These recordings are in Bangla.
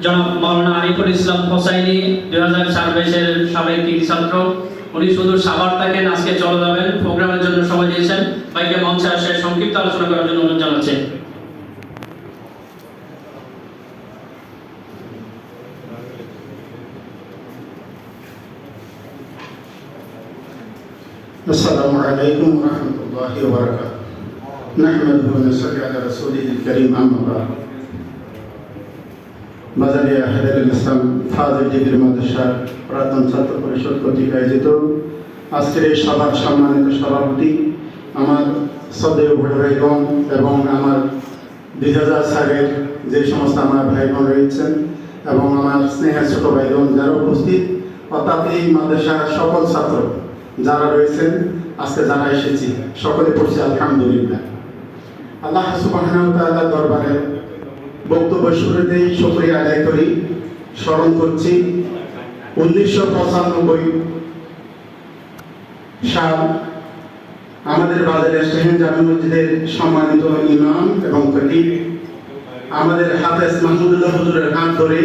জনাব মাওলানা আরিফুল ইসলাম হোসাইনি 2004 ব্যাচের সাবেক কৃতি ছাত্র। উনি শুধু সাভার থাকেন, আজকে চলে যাবেন। প্রোগ্রামের জন্য সময় দিয়েছেন। ভাইকে মঞ্চে আসে সংক্ষিপ্ত আলোচনা করার জন্য অনুরোধ জানাচ্ছি। السلام عليكم ورحمة الله وبركاته. نحمده ونصلي على رسوله الكريم أما بعد. বাজারিয়া হেদায়েতুল ইসলাম ফাজিল ডিগ্রি মাদ্রাসার প্রাক্তন ছাত্র পরিষদ কর্তৃক আয়োজিত আজকের এই সভার সম্মানিত সভাপতি আমার শ্রদ্ধেয় বড় ভাইগণ এবং আমার 2000 সালের যে সমস্ত আমার ভাইগণ রয়েছেন এবং আমার স্নেহের ছোট ভাইগণ যারা উপস্থিত, অর্থাৎ এই মাদ্রাসার সকল ছাত্র যারা রয়েছেন, আজকে যারা এসেছি সকলে পড়ছি আলহামদুলিল্লাহ। আল্লাহ সুবহানাহু ওয়া তাআলার দরবারে বক্তব্য শুরুতেই শুকরিয়া আদায় করি, স্মরণ করছি 1995 সাল আমাদের বাজারের শাহীন জামে মসজিদের সম্মানিত ইমাম এবং খতিব আমাদের হাফেজ মাহমুদুল্লাহ হুজুরের হাত ধরে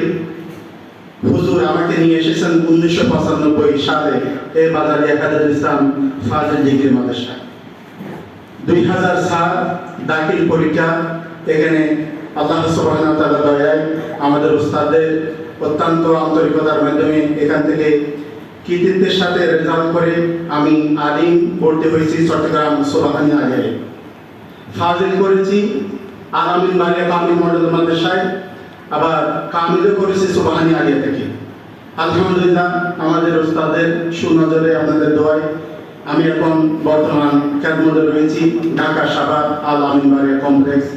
হুজুর আমাকে নিয়ে এসেছেন 1995 সালে এই বাজারিয়া হেদায়েতুল ইসলাম ফাজিল ডিগ্রি মাদ্রাসা। 2000 সাল দাখিল পরীক্ষা, এখানে আল্লাহ সুবহানাহু ওয়া তাআলা দয়ায় আমাদের উস্তাদদের অত্যন্ত আন্তরিকতার মাধ্যমে এখান থেকে কৃতিত্বের সাথে রেজাল্ট করে আমি আলিম ভর্তি হয়েছি চট্টগ্রাম সোবাহানী আলিয়ায়। ফাজিল করেছি আলামিন বালিয়া কামিল মডেল মাদ্রাসায়, আবার কামিলও করেছি সোবাহানী আলিয়া থেকে। আলহামদুলিল্লাহ আমাদের উস্তাদের সুনজরে আপনাদের দোয়ায় আমি এখন বর্তমান খেদমতে রয়েছি ঢাকা সাভার আল আমিন বালিয়া কমপ্লেক্স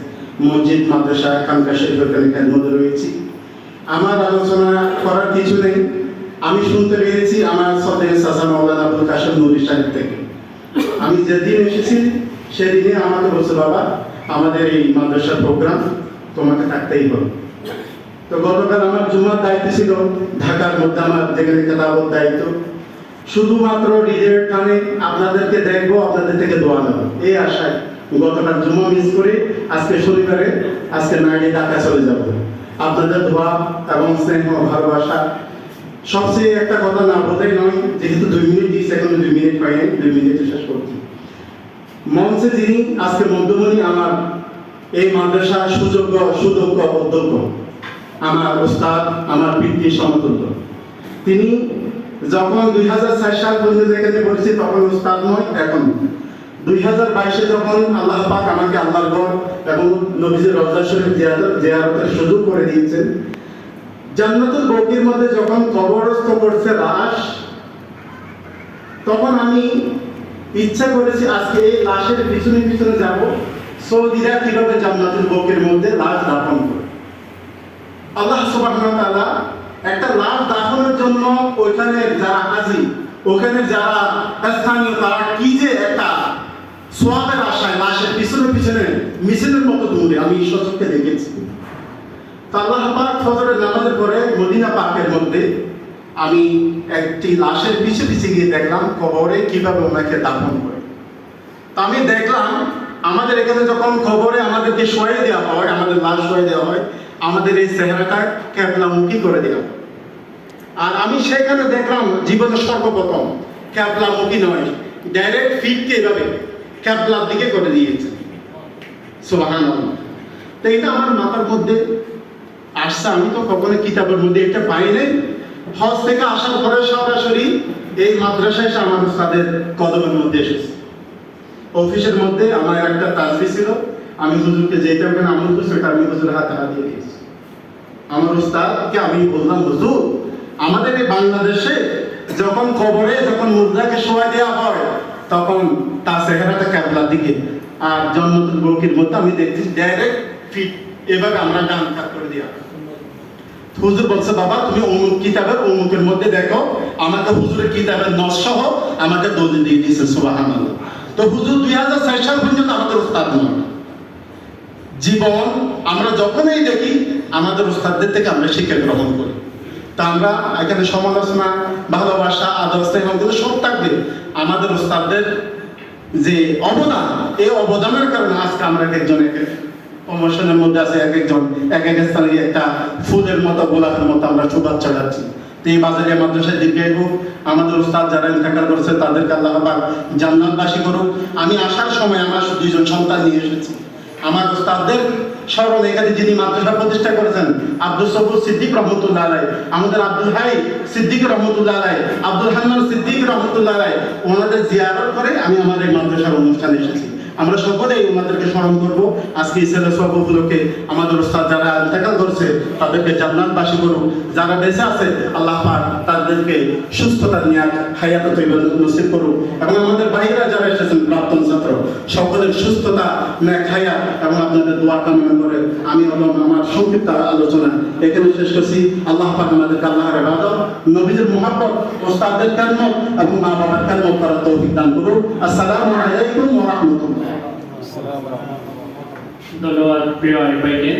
মসজিদ মাদ্রাসা খানকা শরীফের খেদমতে রয়েছি। আমার আলোচনা করার কিছু নেই, আমি শুনতে পেরেছি আমার শ্রদ্ধেয় চাচা মাওলানা আবুল কাশেম নুরি সাহেব থেকে। আমি যেদিন এসেছি সেদিনে আমাকে বলছে, বাবা আমাদের এই মাদ্রাসার প্রোগ্রাম তোমাকে থাকতেই হবে। তো গতকাল আমার জুমার দায়িত্ব ছিল ঢাকার মধ্যে, আমার যেখানে খেলাফত দায়িত্ব, শুধুমাত্র রিজেক্ট টানে আপনাদেরকে দেখবো, আপনাদের থেকে দোয়া নেবো এই আশায় গতকাল জুমা মিস করে আজকে শনিবারে আজকে নাইটে ঢাকা চলে যাব। আপনাদের দোয়া এবং স্নেহ ভালোবাসা, সবচেয়ে একটা কথা না বলতেই নয়, যেহেতু 2 মিনিট দিয়েছে, এখন 2 মিনিট পাইনি, 2 মিনিটে শেষ করছি। মঞ্চে যিনি আজকে মধ্যমণি আমার এই মাদ্রাসার সুযোগ্য অধ্যক্ষ, আমার উস্তাদ, আমার পিতৃ সমতুল্য। তিনি যখন 2004 সাল পর্যন্ত এখানে পড়েছি তখন উস্তাদ নয়, এখন 2022-এ যখন আল্লাহ পাক আমাকে আল্লাহর ঘর এবং নবীজির রওজা শরীফ জিয়ারতের সুযোগ করে দিয়েছেন, জান্নাতুল বকির মধ্যে যখন কবরস্থ করছে লাশ, তখন আমি ইচ্ছা করেছি আজকে এই লাশের পিছনে পিছনে যাব, সৌদিরা কিভাবে জান্নাতুল বকির মধ্যে লাশ দাফন করে। আল্লাহ সুবহানাহু ওয়া তাআলা একটা লাশ দাফনের জন্য ওইখানে যারা হাজির, ওখানে যারা স্থানীয়, তারা কি যে একটা সোয়াবের আশায় লাশের পিছনে পিছনে মিছিলের মতো দৌড়ে আমি সচক্ষে দেখেছি। আল্লাহ পাক ফজরের নামাজের পরে মদিনা পাকের মধ্যে আমি একটি লাশের পিছে পিছে গিয়ে দেখলাম কবরে কিভাবে ওনাকে দাফন করে। তা আমি দেখলাম আমাদের এখানে যখন কবরে আমাদেরকে শোয়াই দেওয়া হয়, আমাদের লাশ শোয়াই দেওয়া হয়, আমাদের এই চেহারাটা ক্যাবলামুখী করে দেওয়া হয়। আর আমি সেখানে দেখলাম জীবনের সর্বপ্রথম ক্যাবলামুখী নয়, ডাইরেক্ট ফিটকে এভাবে ক্যাবলার দিকে করে দিয়েছে। সুবহানাল্লাহ। তো এটা আমার মাথার মধ্যে আসছে, আমি তো কখনো কিতাবের মধ্যে এটা পাই নাই। হজ থেকে আসার পরে সরাসরি এই মাদ্রাসায় এসে আমার উস্তাদের কদমের মধ্যে এসেছে। অফিসের মধ্যে আমার একটা তাজবি ছিল, আমি হুজুরকে যেটা ওখানে আমল করছি সেটা আমি হুজুরের হাতে হাত দিয়ে দিয়েছি। আমার উস্তাদকে আমি বললাম, হুজুর আমাদের এই বাংলাদেশে যখন কবরে যখন মুর্দাকে শোয়া দেওয়া হয় তখন তার চেহারাটা ক্যাবলার দিকে, আর জান্নাতুল বকির মধ্যে আমি দেখছি ডাইরেক্ট ফিট এভাবে আমরা ডান কাত করে দেওয়া। হুজুর বলছে, বাবা তুমি অমুক কিতাবের অমুকের মধ্যে দেখো, আমাকে হুজুরের কিতাবের নস সহ আমাকে দলিল দিয়ে দিয়েছে। সুবহানাল্লাহ। তো হুজুর 2004 সাল পর্যন্ত আমাদের উস্তাদ নয়। জীবন আমরা যখনই দেখি আমাদের উস্তাদদের থেকে আমরা শিক্ষা গ্রহণ করি। তা আমরা এখানে সমালোচনা, ভালোবাসা, আদর, স্নেহ সব থাকবে। আমাদের উস্তাদদের যে অবদান, এই অবদানের কারণে আজকে আমরা একজন প্রমোশনের মধ্যে আছে, এক একজন এক এক স্থানে একটা ফুলের মতো গোলাপের মতো আমরা শুভেচ্ছা যাচ্ছি। তো এই বাজারে মাদ্রাসায় দীর্ঘায়ু আমাদের উস্তাদ যারা ইন্তেকাল করেছে তাদেরকে আল্লাহ পাক জান্নাতবাসী করুক। আমি আসার সময় আমার দুইজন সন্তান নিয়ে এসেছি। আমার উস্তাদদের স্মরণে এখানে যিনি মাদ্রাসা প্রতিষ্ঠা করেছেন আব্দুল সবুর সিদ্দিক রহমতুল্লাহ আলাই, আমাদের আব্দুল হাই সিদ্দিক রহমতুল্লাহ আলাই, আব্দুল হান্নান সিদ্দিক রহমতুল্লাহ আলাই, ওনাদের জিয়ারত করে আমি আমার এই মাদ্রাসার অনুষ্ঠানে এসেছি। আমরা সকলেই ওনাদেরকে স্মরণ করব। আজকে ইসলামের সব উপলক্ষে আমাদের উস্তাদ যারা ইন্তেকাল করছে তাদেরকে জান্নাতবাসী করুক, যারা বেঁচে আছে আল্লাহ পাক তাদেরকে সুস্থতা নিয়ে হায়াত তৈবা নসিব করুক, এবং আমাদের বাইরে যারা এসেছেন প্রাক্তন ছাত্র সকলের সুস্থতা নেক হায়াত এবং আপনাদের দোয়া কামনা করে আমি আমার সংক্ষিপ্ত আলোচনা এখানে শেষ করছি। আল্লাহ পাক আমাদেরকে আল্লাহর ইবাদত, নবীদের মুহাব্বত, উস্তাদদের খেদমত এবং মা বাবার খেদমত করার তৌফিক দান করুন। আসসালামু আলাইকুম ওয়া রাহমাতুল্লাহ। ধন্যবাদ প্রিয় আরিফ ভাইকে।